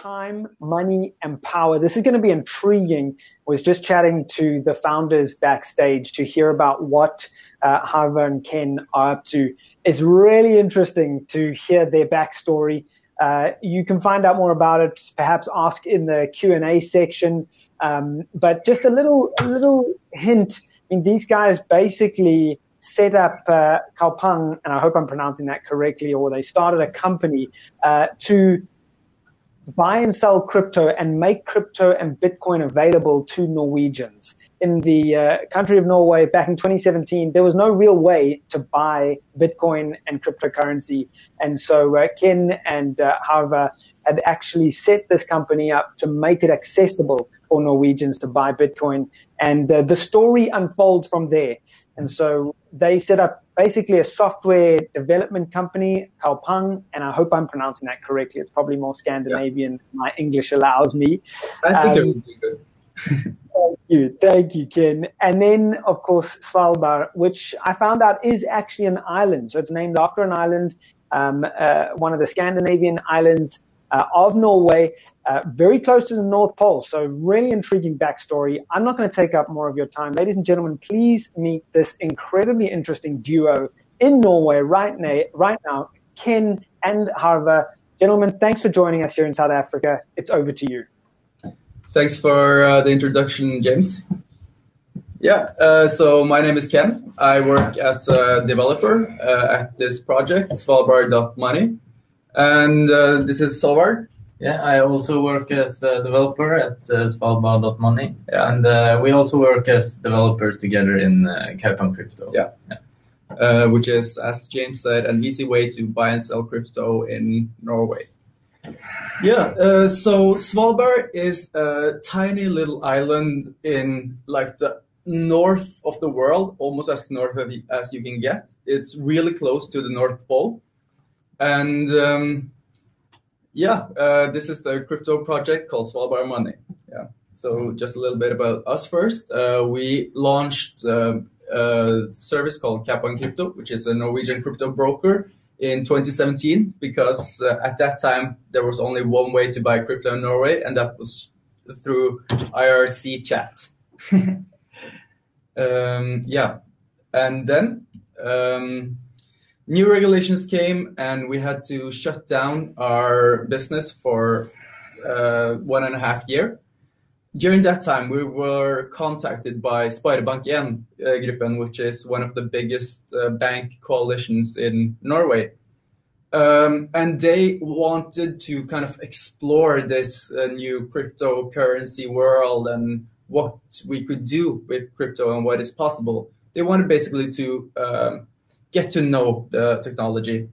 time, money, and power. This is going to be intriguing. I was just chatting to the founders backstage to hear about what Håvard and Ken are up to. It's really interesting to hear their backstory. You can find out more about it, perhaps ask in the Q&A section. But just a little hint. I mean, these guys basically set up Kalpang, and I hope I'm pronouncing that correctly, or they started a company to buy and sell crypto and make crypto and Bitcoin available to Norwegians. In the country of Norway back in 2017, there was no real way to buy Bitcoin and cryptocurrency. And so Ken and Håvard had actually set this company up to make it accessible for Norwegians to buy Bitcoin. And the story unfolds from there. And so they set up basically a software development company, Kalpang, and I hope I'm pronouncing that correctly. It's probably more Scandinavian than my English allows me. I think it would be good. Thank you, Ken. And then, of course, Svalbard, which I found out is actually an island. So it's named after an island, one of the Scandinavian islands of Norway, very close to the North Pole. So really intriguing backstory. I'm not going to take up more of your time. Ladies and gentlemen, please meet this incredibly interesting duo in Norway right now, Ken and Håvard. Gentlemen, thanks for joining us here in South Africa. It's over to you. Thanks for the introduction, James. Yeah, so my name is Ken. I work as a developer at this project, Svalbard.money. And this is Håvard. Yeah, I also work as a developer at Svalbard.money. Yeah. And we also work as developers together in Kalpang Crypto. Yeah. Which is, as James said, an easy way to buy and sell crypto in Norway. Yeah, so Svalbard is a tiny little island in like the north of the world, almost as north as you can get. It's really close to the North Pole. And this is the crypto project called Svalbard.money. Yeah. So just a little bit about us first. We launched a service called Kalpang Crypto, which is a Norwegian crypto broker, in 2017, because at that time there was only one way to buy crypto in Norway, and that was through IRC chat. And then new regulations came, and we had to shut down our business for 1.5 years. During that time, we were contacted by Svalbard.money gruppen, which is one of the biggest bank coalitions in Norway. And they wanted to kind of explore this new cryptocurrency world and what we could do with crypto and what is possible. They wanted basically to get to know the technology.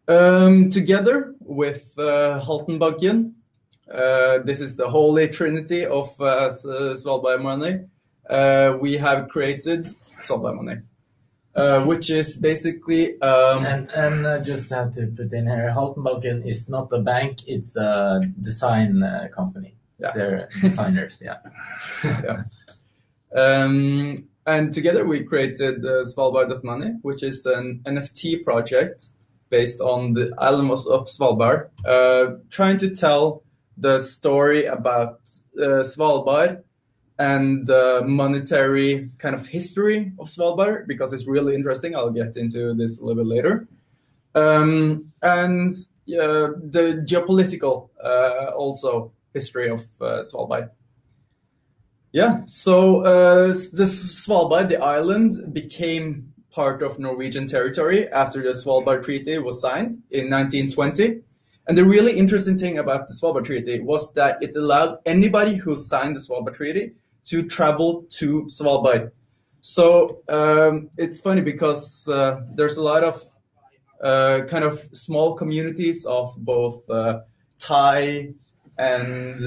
Together with Haltenbanken, this is the holy trinity of Svalbard.money, we have created Svalbard.money, which is basically... And just have to put in here, Haltenbanken is not a bank, it's a design company. Yeah. They're designers, yeah. Yeah. And together we created Svalbard.money, which is an NFT project based on the island of Svalbard, trying to tell the story about Svalbard and the monetary kind of history of Svalbard, because it's really interesting. I'll get into this a little bit later. And the geopolitical also history of Svalbard. Yeah, so the Svalbard, the island, became part of Norwegian territory after the Svalbard Treaty was signed in 1920. And the really interesting thing about the Svalbard Treaty was that it allowed anybody who signed the Svalbard Treaty to travel to Svalbard. So it's funny because there's a lot of kind of small communities of both Thai and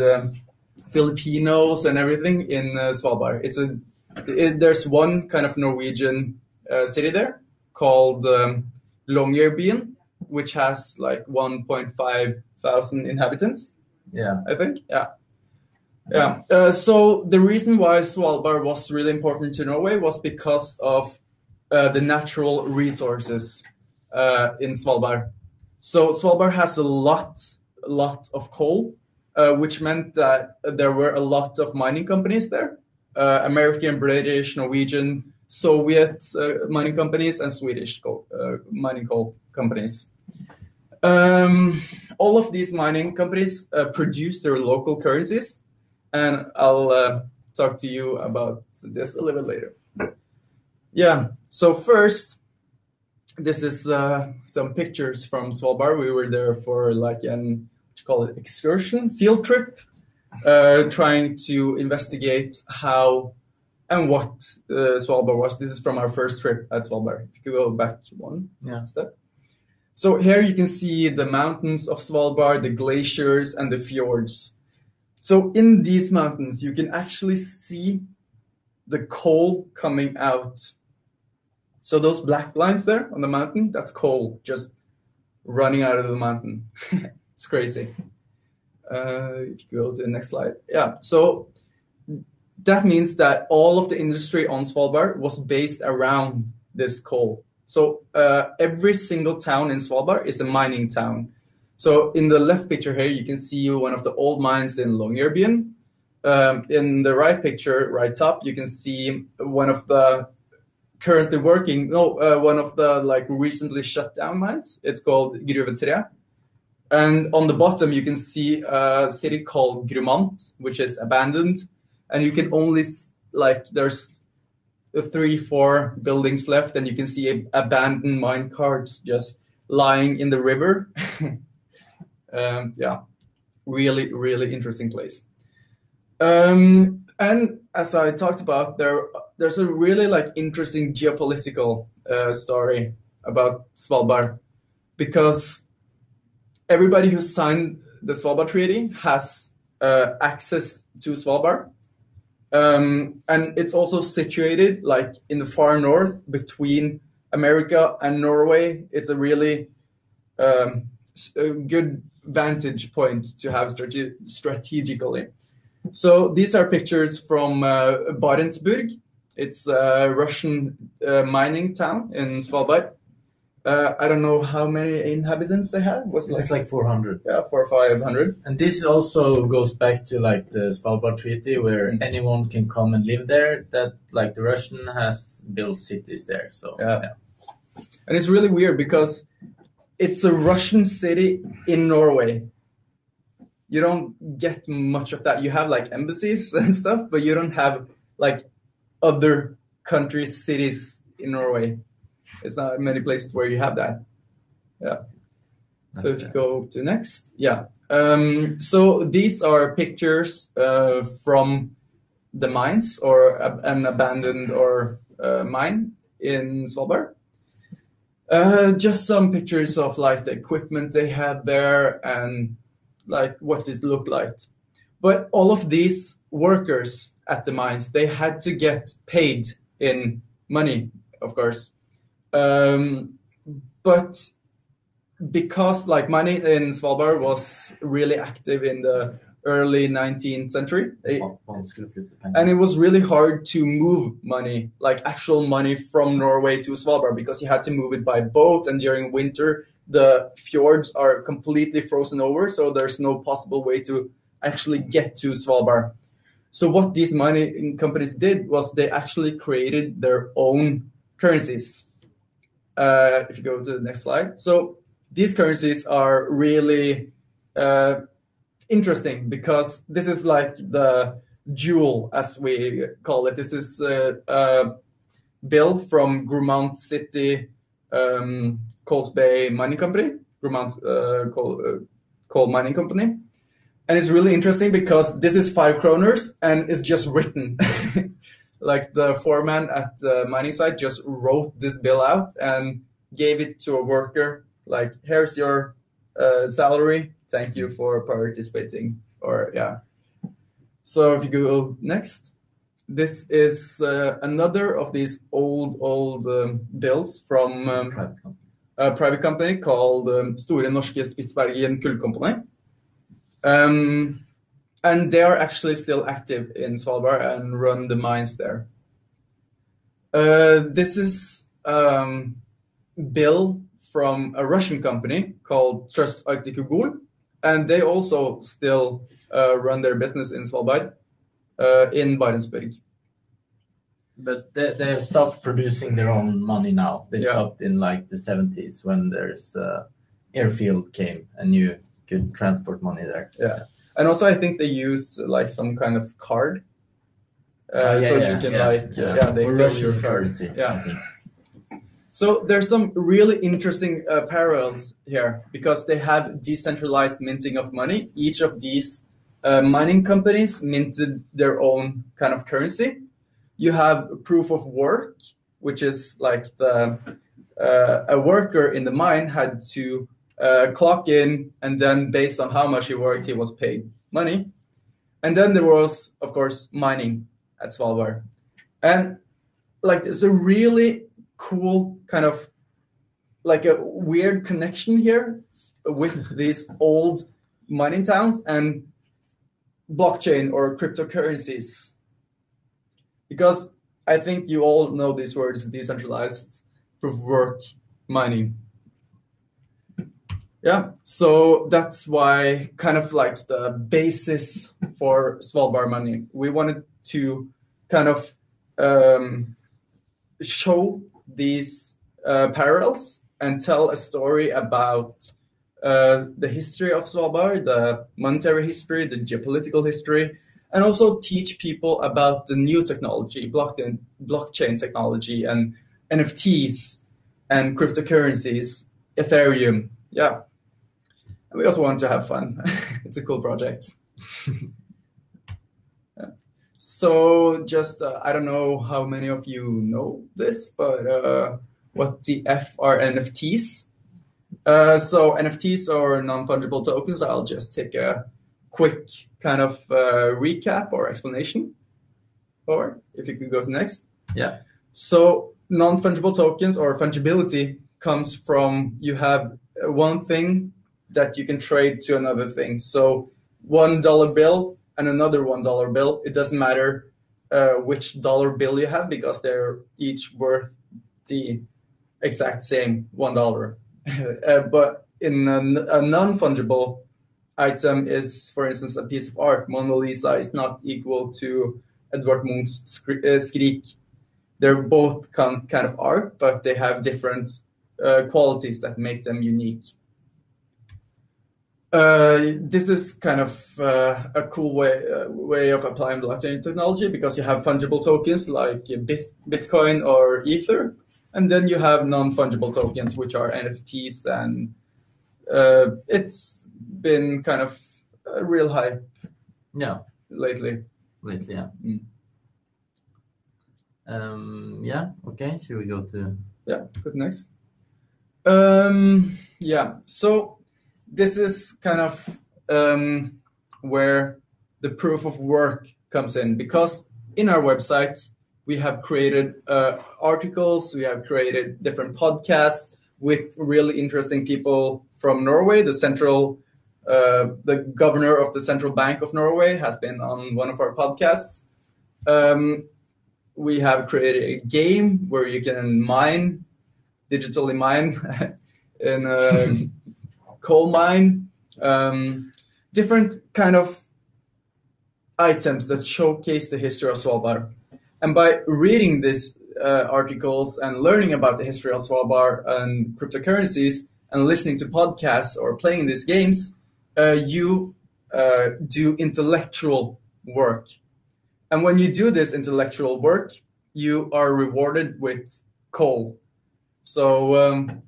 Filipinos and everything in Svalbard. There's one kind of Norwegian city there called Longyearbyen, which has like 1.5 thousand inhabitants. Yeah, I think. Yeah. So the reason why Svalbard was really important to Norway was because of the natural resources in Svalbard. So Svalbard has a lot a lot of coal, which meant that there were a lot of mining companies there, American, British, Norwegian, Soviet mining companies, and Swedish mining coal companies. All of these mining companies produce their local currencies, and I'll talk to you about this a little later. Yeah, so first, this is some pictures from Svalbard. We were there for like an, what you call it, excursion, field trip, trying to investigate how and what Svalbard was. This is from our first trip at Svalbard. If you could go back one step. So here you can see the mountains of Svalbard, the glaciers, and the fjords. So in these mountains, you can actually see the coal coming out. So those black lines there on the mountain, that's coal just running out of the mountain. It's crazy. If you go to the next slide. Yeah, so that means that all of the industry on Svalbard was based around this coal. So every single town in Svalbard is a mining town. So in the left picture here, you can see one of the old mines in Longyearbyen. In the right picture, right top, you can see one of the currently working, one of the like recently shut down mines. It's called Gruve 3. And on the bottom, you can see a city called Grumant, which is abandoned. And you can only, like, there's 3-4 buildings left, and you can see abandoned mine carts just lying in the river. Yeah, really, really interesting place. And as I talked about, there's a really like interesting geopolitical story about Svalbard, because everybody who signed the Svalbard Treaty has access to Svalbard. And it's also situated like in the far north between America and Norway. It's a really a good vantage point to have strategically. So these are pictures from Barentsburg. It's a Russian mining town in Svalbard. I don't know how many inhabitants they had. It's like 400. Yeah, 400 or 500. And this also goes back to like the Svalbard Treaty, where anyone can come and live there. That like the Russian has built cities there. So yeah. And it's really weird because it's a Russian city in Norway. You don't get much of that. You have like embassies and stuff, but you don't have like other countries' cities in Norway. It's not many places where you have that. Yeah. So if you go to next, yeah. So these are pictures from the mines or an abandoned or mine in Svalbard. Just some pictures of like the equipment they had there and like what it looked like. But all of these workers at the mines, they had to get paid in money, of course. But because like money in Svalbard was really active in the early 19th century, and it was really hard to move money, like actual money from Norway to Svalbard, because you had to move it by boat, and during winter the fjords are completely frozen over, so there's no possible way to actually get to Svalbard. So what these mining companies did was they actually created their own currencies. If you go to the next slide. So these currencies are really interesting because this is like the jewel, as we call it. This is a bill from Grumant City Coles Bay Mining Company, Grumant Coal Mining Company. And it's really interesting because this is 5 kroners and it's just written. Like the foreman at the mining site just wrote this bill out and gave it to a worker. Like, here's your salary. Thank you for participating. Or yeah. So if you go next, this is another of these old bills from a private company called Store Norske Spitsbergen Kullkompani. And they are actually still active in Svalbard and run the mines there. This is bill from a Russian company called Trust Arctic Gold. and they also still run their business in Svalbard, in Barentsburg. But they have stopped producing their own money now. They stopped in like the 70s when there's airfield came and you could transport money there. Yeah, and also I think they use like some kind of card. You can they for fill Russian your currency. Yeah. I think. So there's some really interesting parallels here because they have decentralized minting of money. Each of these mining companies minted their own kind of currency. You have proof of work, which is like a worker in the mine had to clock in, and then based on how much he worked, he was paid money. And then there was, of course, mining at Svalbard. And like there's a really cool kind of like a weird connection here with these old mining towns and blockchain or cryptocurrencies. Because I think you all know these words, decentralized, proof of work, mining. Yeah, so that's why kind of like the basis for Svalbard.money. We wanted to kind of show these parallels and tell a story about the history of Svalbard, the monetary history, the geopolitical history, and also teach people about the new technology, blockchain technology, and NFTs and cryptocurrencies, Ethereum. Yeah. And we also want to have fun. It's a cool project. Yeah. So just, I don't know how many of you know this, but what the F are NFTs? So NFTs are non-fungible tokens. I'll just take a quick kind of recap or explanation. Or if you could go to next. Yeah. So non-fungible tokens or fungibility comes from you have one thing that you can trade to another thing. So $1 bill and another $1 bill. It doesn't matter which dollar bill you have because they're each worth the exact same $1. But in a non-fungible item is, for instance, a piece of art. Mona Lisa is not equal to Edvard Munch's Skrik. They're both kind of art, but they have different qualities that make them unique. This is kind of a cool way of applying blockchain technology because you have fungible tokens like Bitcoin or Ether, and then you have non-fungible tokens, which are NFTs, and it's been kind of a real hype. Yeah. Lately, yeah. Yeah. Okay. Should we go to? Yeah. Good. Next. Yeah. So this is kind of where the proof of work comes in, because in our website we have created articles, we have created different podcasts with really interesting people from Norway. The governor of the Central Bank of Norway has been on one of our podcasts. We have created a game where you can digitally mine in a coal mine. Different kind of items that showcase the history of Svalbard. And by reading these articles and learning about the history of Svalbard and cryptocurrencies and listening to podcasts or playing these games, you do intellectual work. And when you do this intellectual work, you are rewarded with coal. So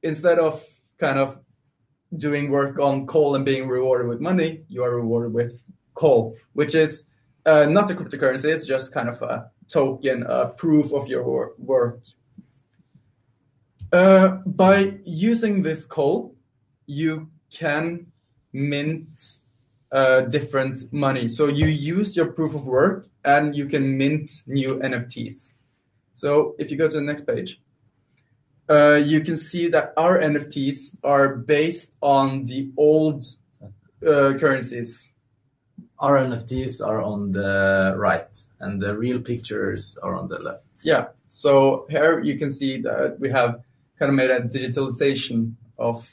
instead of kind of doing work on coal and being rewarded with money, you are rewarded with coal, which is not a cryptocurrency. It's just kind of a token, a proof of your work. By using this coal, you can mint different money. So you use your proof of work and you can mint new NFTs. So if you go to the next page, you can see that our NFTs are based on the old currencies. Our NFTs are on the right and the real pictures are on the left. Yeah, so here you can see that we have kind of made a digitalization of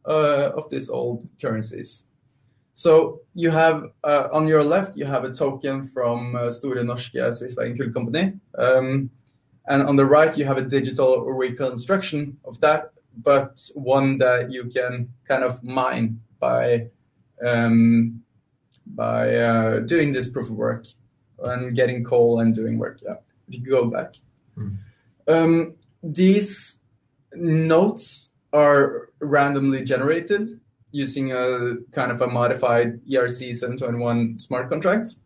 of these old currencies. So you have on your left, you have a token from Store Norske Svisvegen Kull Company. And on the right, you have a digital reconstruction of that, but one that you can kind of mine by doing this proof of work and getting coal and doing work. Yeah, if you go back. These notes are randomly generated using a kind of a modified ERC 721 smart contracts.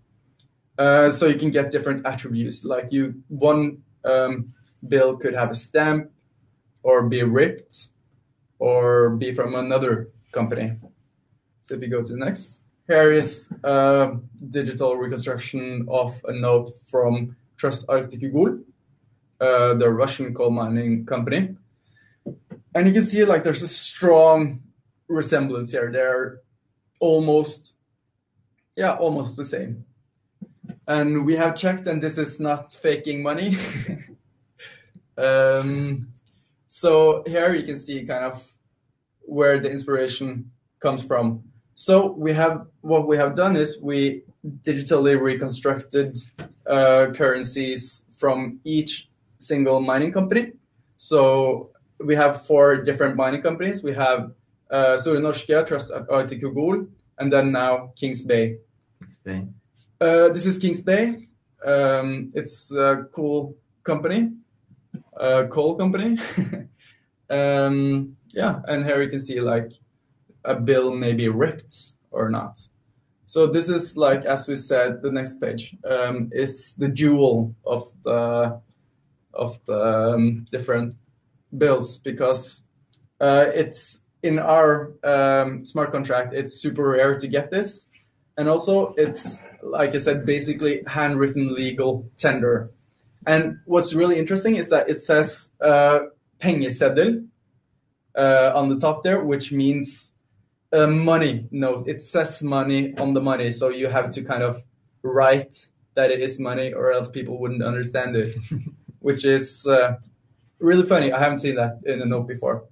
So you can get different attributes. Like one bill could have a stamp, or be ripped, or be from another company. So if you go to the next, here is a digital reconstruction of a note from Trust Arctic Gold, the Russian coal mining company. And you can see like there's a strong resemblance here. They're almost the same. And we have checked, and this is not faking money. So here you can see kind of where the inspiration comes from. So what we have done is we digitally reconstructed currencies from each single mining company. So we have 4 different mining companies. We have Store Norske, Trust Arctic Gold, and then now Kings Bay. This is Kings Bay. It's a cool company, coal company. And here you can see like a bill may be ripped or not. So this is like, as we said, the next page is the jewel of the different bills, because it's in our smart contract, it's super rare to get this. And also it's, like I said, basically handwritten legal tender. And what's really interesting is that it says pengeseddel on the top there, which means money note. It says money on the money. So you have to kind of write that it is money, or else people wouldn't understand it, which is really funny. I haven't seen that in a note before.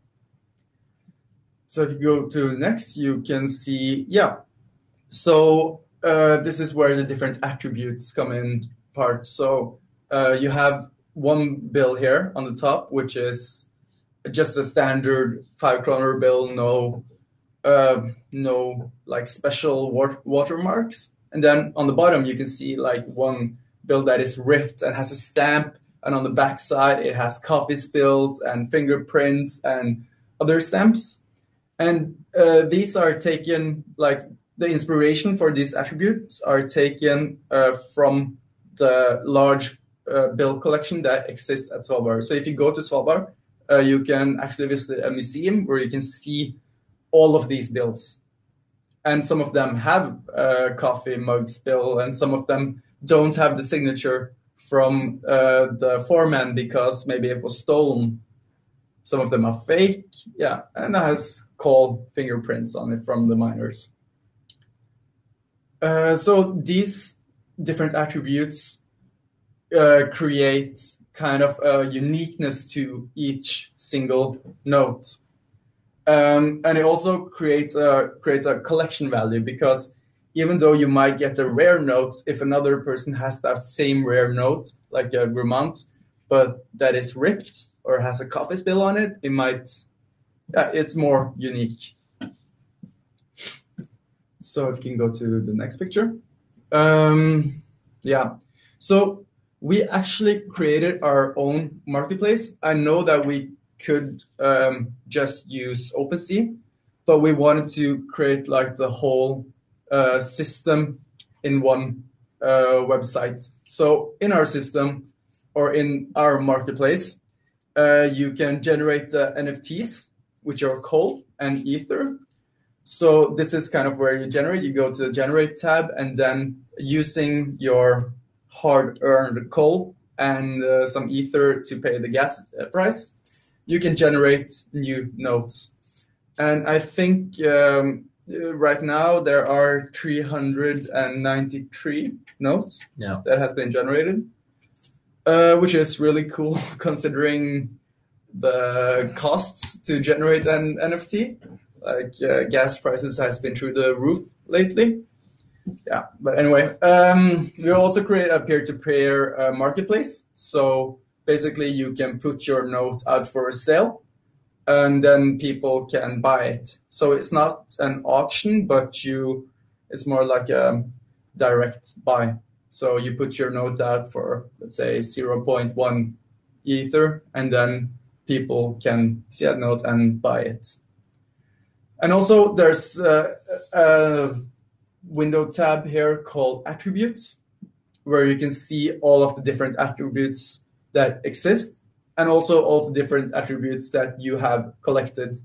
So if you go to next, you can see, So this is where the different attributes come in part. So you have one bill here on the top, which is just a standard 5 kroner bill, no like special watermarks. And then on the bottom, you can see like one bill that is ripped and has a stamp. And on the back side, it has coffee spills and fingerprints and other stamps. And these are taken, like the inspiration for these attributes are taken from the large bill collection that exists at Svalbard. So if you go to Svalbard, you can actually visit a museum where you can see all of these bills. And some of them have a coffee mug spill, and some of them don't have the signature from the foreman because maybe it was stolen. Some of them are fake, and it has coal fingerprints on it from the miners. So these different attributes create kind of a uniqueness to each single note. And it also creates a collection value, because even though you might get a rare note, if another person has that same rare note, like a Vermont, but that is ripped or has a coffee spill on it, it might, it's more unique. So if you can go to the next picture. So we actually created our own marketplace. I know that we could just use OpenSea, but we wanted to create like the whole system in one website. So in our system, or in our marketplace, you can generate the NFTs, which are coal and ether. So this is kind of where you generate. You go to the generate tab, and then using your hard-earned coal and some ether to pay the gas price, you can generate new notes. And I think right now there are 393 notes that has been generated, which is really cool considering the costs to generate an NFT. Like gas prices has been through the roof lately. Yeah, but anyway, we also create a peer-to-peer marketplace. So basically, you can put your node out for sale, and then people can buy it. So it's not an auction, but it's more like a direct buy. So you put your node out for, let's say, 0.1 Ether, and then people can see that node and buy it. And also there's a window tab here called attributes, where you can see all of the different attributes that exist, and also all the different attributes that you have collected.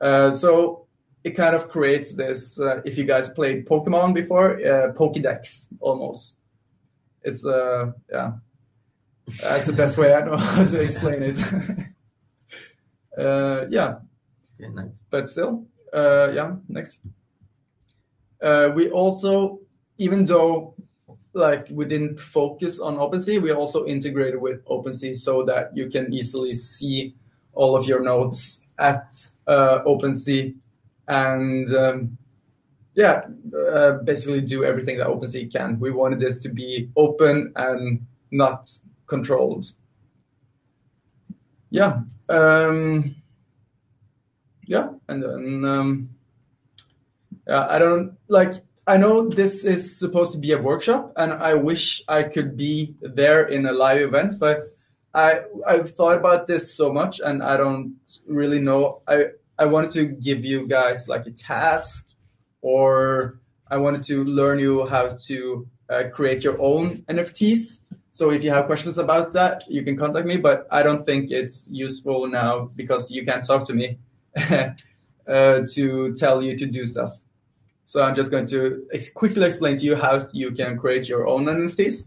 So it kind of creates this, if you guys played Pokemon before, Pokédex almost. It's, yeah, that's the best way I know how to explain it. Yeah. Yeah, nice. But still, yeah, next. We also, even though like we didn't focus on OpenSea, we also integrated with OpenSea so that you can easily see all of your nodes at OpenSea, and yeah, basically do everything that OpenSea can. We wanted this to be open and not controlled. Yeah. Yeah, and then I know this is supposed to be a workshop, and I wish I could be there in a live event, but I've thought about this so much, and I don't really know. I wanted to give you guys like a task, or I wanted to learn you how to create your own NFTs. So if you have questions about that, you can contact me, but I don't think it's useful now because you can't talk to me to tell you to do stuff. So I'm just going to quickly explain to you how you can create your own NFTs.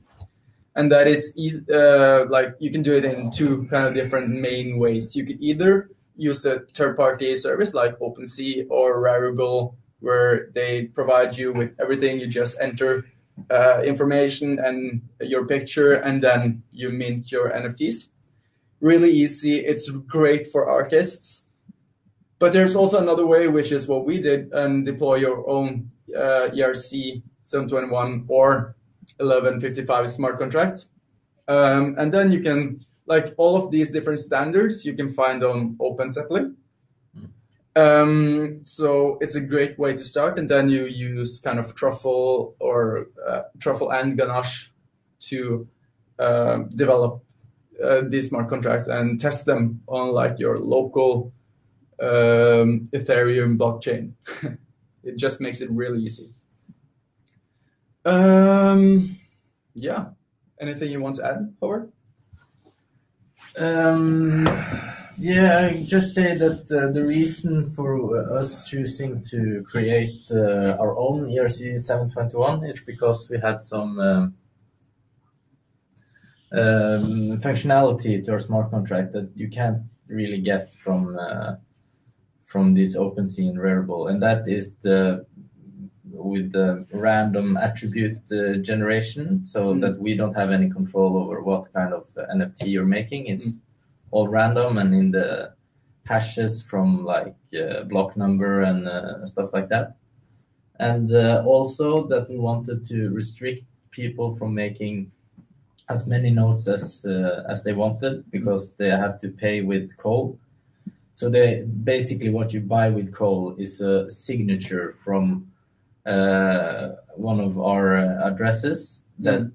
And that is easy, like you can do it in two kind of different main ways. You could either use a third-party service like OpenSea or Rarible, where they provide you with everything. You just enter information and your picture, and then you mint your NFTs. Really easy. It's great for artists. But there's also another way, which is what we did, and deploy your own ERC 721 or 1155 smart contract. And then you can, like all of these different standards, you can find on OpenZeppelin. So it's a great way to start. And then you use kind of Truffle or Truffle and Ganache to develop these smart contracts and test them on like your local Ethereum blockchain. It just makes it really easy. Yeah. Anything you want to add, Håvard? Yeah, I just say that the reason for us choosing to create our own ERC 721 is because we had some functionality to our smart contract that you can't really get from this OpenSea and Rarible, and that is with the random attribute generation, so that we don't have any control over what kind of NFT you're making. It's all random and in the hashes from like block number and stuff like that. And also that we wanted to restrict people from making as many nodes as they wanted, because they have to pay with coal. So basically what you buy with coal is a signature from one of our addresses that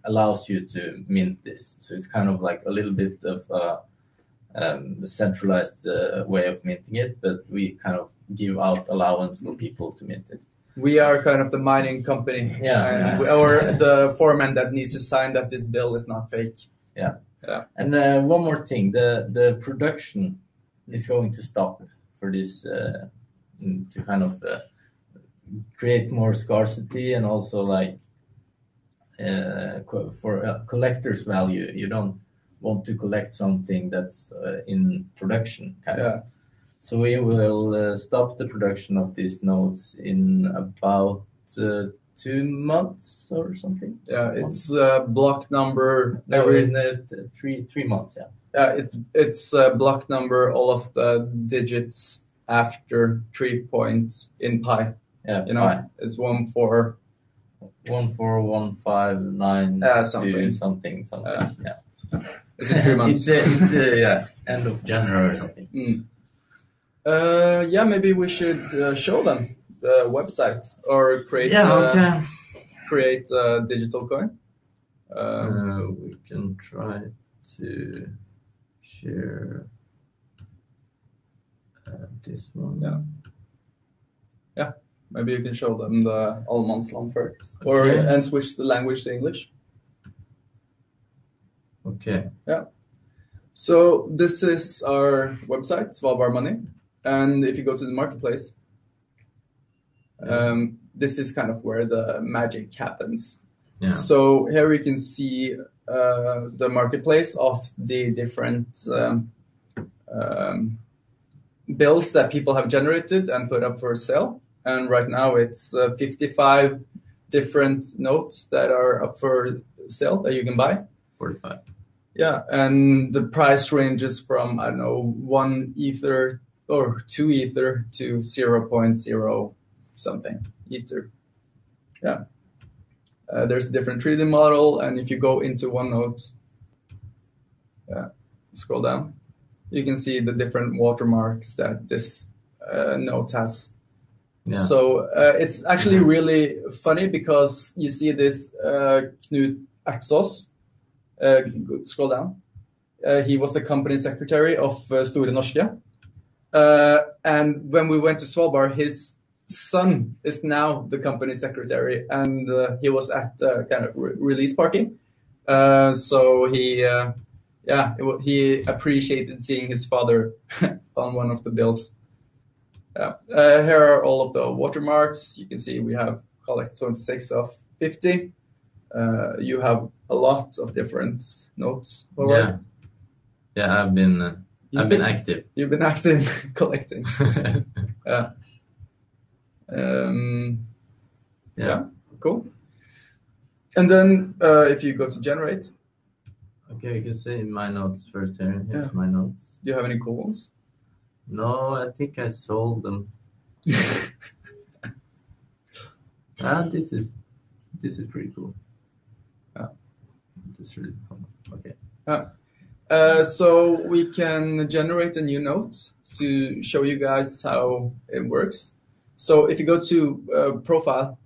allows you to mint this. So it's kind of like a little bit of a centralized way of minting it, but we kind of give out allowance for people to mint it. We are kind of the mining company, or the foreman that needs to sign that this bill is not fake. Yeah. And one more thing, the production is going to stop for this to kind of create more scarcity, and also like for collector's value. You don't want to collect something that's in production kind of. So we will stop the production of these nodes in about 2 months or something. Yeah, it's block number in 3 months. Yeah, it's block number, all of the digits after 3 points in pi. Yeah, You know, pi. it's 14159 something. something. Yeah. It's in 3 months. it's yeah, end of January or something. Yeah, maybe we should show them the website or create create a digital coin. We can try to share this one. Yeah. Maybe you can show them the Almansland first, Okay. and switch the language to English. Okay. Yeah. So this is our website, Svalbard.money, and if you go to the marketplace, this is kind of where the magic happens. Yeah. So here you can see the marketplace of the different bills that people have generated and put up for sale. And right now it's 55 different notes that are up for sale that you can buy. 45. Yeah, and the price ranges from, I don't know, 1 ether or 2 ether to 0.0 something ether. Yeah. There's a different 3D model, and if you go into one note, scroll down, you can see the different watermarks that this note has. Yeah. So it's actually really funny because you see this Knut Ertsås. Scroll down. He was the company secretary of Store Norske. And when we went to Svalbard, his son is now the company secretary, and he was at the kind of release party. So he appreciated seeing his father on one of the bills. Here are all of the watermarks. You can see we have collected 26 of 50. You have a lot of different notes. Håvard. Yeah, I've been active. You've been active collecting. Yeah, cool. And then if you go to generate. Okay, you can see my notes first here. Here's my notes. Do you have any cool ones? No, I think I sold them. This is pretty cool. This is really fun. Okay. So we can generate a new note to show you guys how it works. So if you go to profile,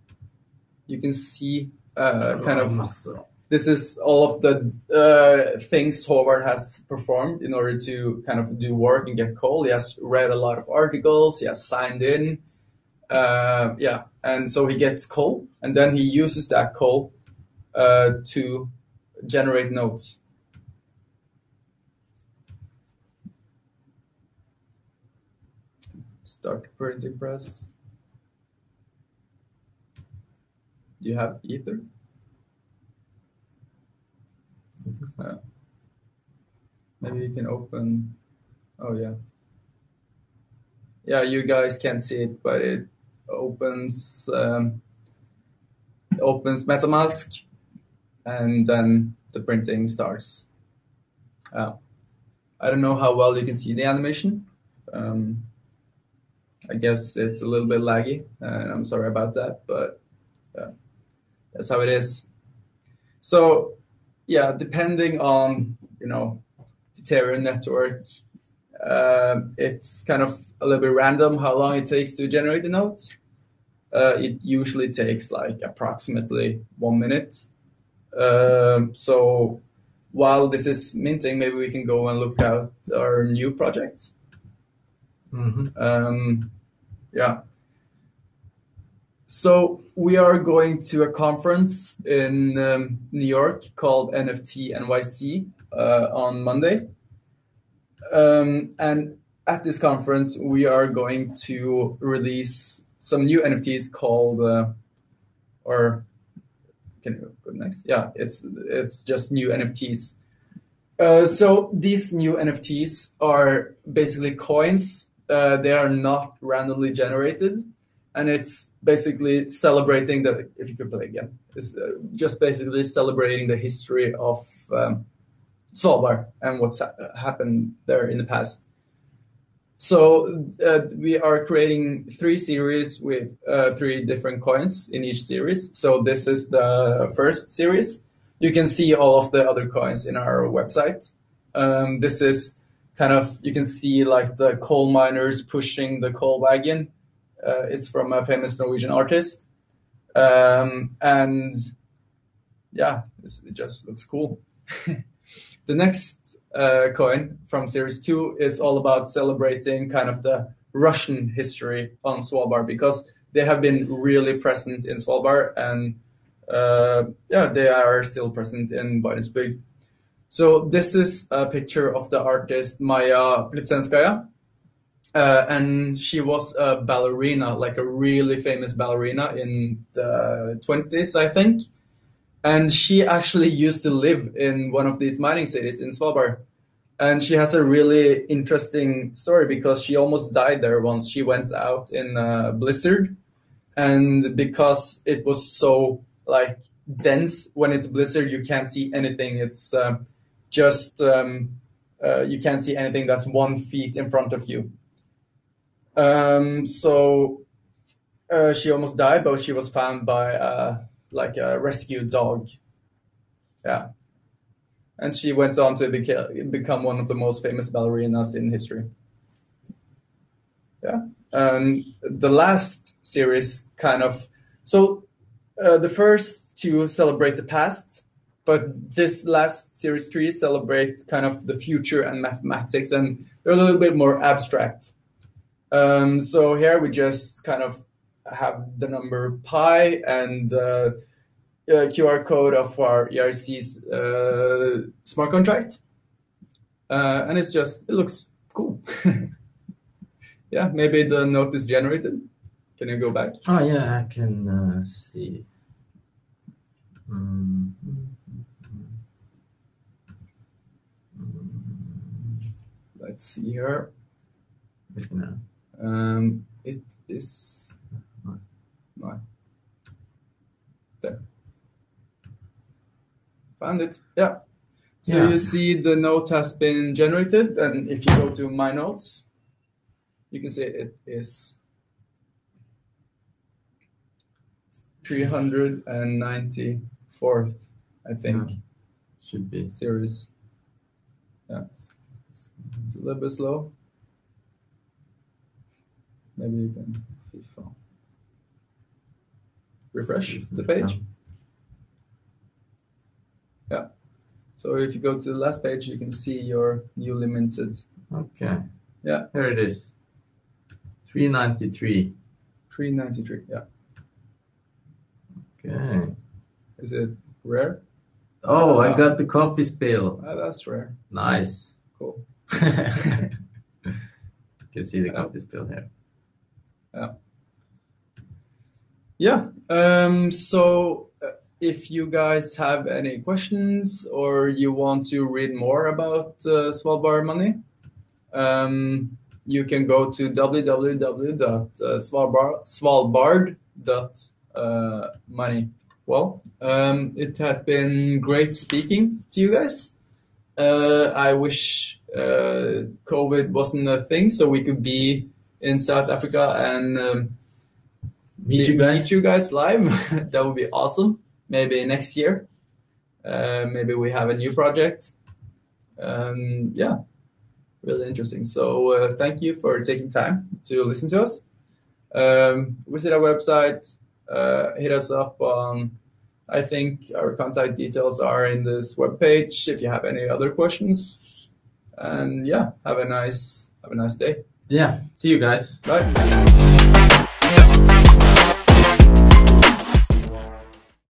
you can see this is all of the things Håvard has performed in order to kind of do work and get coal. He has read a lot of articles. He has signed in. And so he gets coal, and then he uses that coal to generate notes. Start the printing press. Do you have ether? Maybe you can open. Oh yeah. Yeah, you guys can't see it, but it opens MetaMask, and then the printing starts. I don't know how well you can see the animation. I guess it's a little bit laggy, and I'm sorry about that, but that's how it is. So, yeah, depending on, the Ethereum network, it's kind of a little bit random how long it takes to generate a note. It usually takes like approximately 1 minute. So while this is minting, maybe we can go and look at our new project. So we are going to a conference in New York called NFT NYC on Monday. And at this conference, we are going to release some new NFTs called, can you go next? Yeah, it's just new NFTs. So these new NFTs are basically coins. They are not randomly generated. And it's basically celebrating if you could play again, it's just basically celebrating the history of Svalbard and what's happened there in the past. So we are creating 3 series with 3 different coins in each series. So this is the first series. You can see all of the other coins in our website. This is kind of, you can see like the coal miners pushing the coal wagon. It's from a famous Norwegian artist. And yeah, it just looks cool. The next coin from series 2 is all about celebrating kind of the Russian history on Svalbard, because they have been really present in Svalbard, and yeah, they are still present in Barentsburg. So this is a picture of the artist Maya Plitsenskaya, and she was a ballerina, like a really famous ballerina in the 20s, I think. And she actually used to live in one of these mining cities in Svalbard. And she has a really interesting story, because she almost died there once. She went out in a blizzard, and because it was so like dense, when it's blizzard, you can't see anything. It's you can't see anything that's 1 feet in front of you. So she almost died, but she was found by like a rescue dog. Yeah. And she went on to become one of the most famous ballerinas in history. Yeah. And the last series kind of, so the first 2 celebrate the past, but this last series 3 celebrate kind of the future and mathematics, and they're a little bit more abstract. So here we just kind of have the number pi and QR code of our ERC's smart contract. And it looks cool. Yeah, maybe the note is generated. Can you go back? Oh yeah, I can see. Let's see here. It is no. There. Found it. Yeah. So Yeah. You see the note has been generated, and if you go to My Notes, you can see it is 394, I think. Yeah. Should be. Series. Yeah. It's a little bit slow. Maybe you can refresh the page. Yeah. So if you go to the last page, you can see your newly minted. Okay. Yeah. Here it is. 393. 393. Yeah. Okay. Is it rare? Oh, I got the coffee spill. That's rare. Nice. Cool. You can see the coffee spill here. Yeah. So if you guys have any questions, or you want to read more about Svalbard.money, you can go to www.svalbard.money. Well, it has been great speaking to you guys. I wish COVID wasn't a thing, so we could be in South Africa and meet you guys live. That would be awesome. Maybe next year. Maybe we have a new project. Yeah, really interesting. So thank you for taking time to listen to us. Visit our website. Hit us up on, I think our contact details are in this webpage if you have any other questions. And yeah, have a nice day. Yeah, see you guys. Bye.